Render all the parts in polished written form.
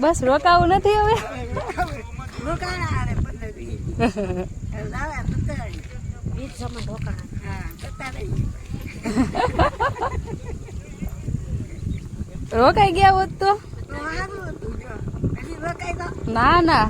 બસ રોકાવું નથી હવે. રોકાઈ ગયા હોત તો ના ના.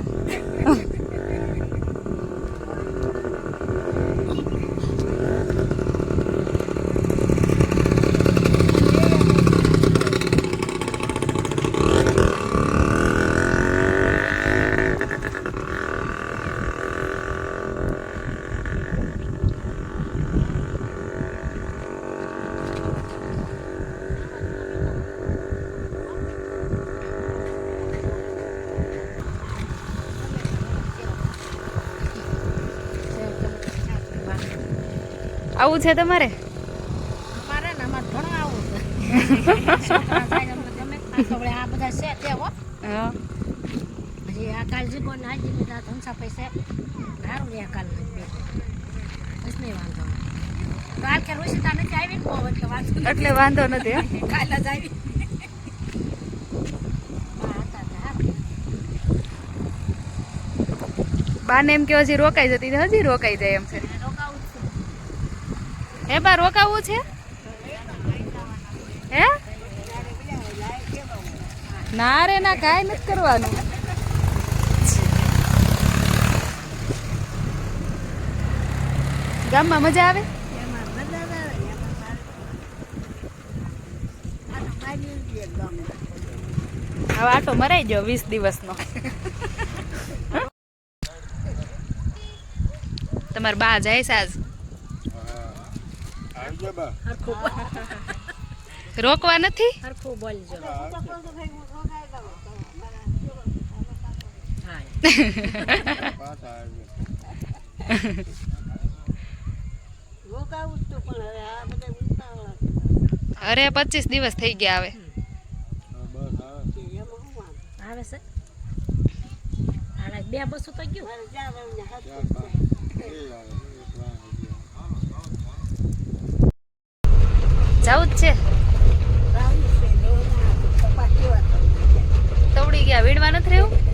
આવું છે તમારે? અમારે ને અમારે ઘણું આવું છે. આ બધા છે તે હો. હજી આ કાલ જીગો ને આજી બધા ધનસા પૈસા સારું રે કાલ બસ નહીં વાંધો. કાલ કે રોશિતા નથી આવી બહુ એટલે વાંધો નથી. કાલ જ આવી. બાને એમ કે હજી રોકાઈ જતી હજી રોકાઈ જાય એમ છે. હે બા રોકાવું છે? હે ના રે ના કાંઈ નથી કરવાનું. ગામમાં મજા આવે? હવે આટો મરાઈ ગયો 20 દિવસનો. તમારા બા જાય સાજ રોકવા નથી. હરખું બોલજો. અરે 25 દિવસ થઈ ગયા હવે. આવે છે બે બસો તો ગયું. જવું જ છે. તવડી ગયા વીડવા નથી રહેવું.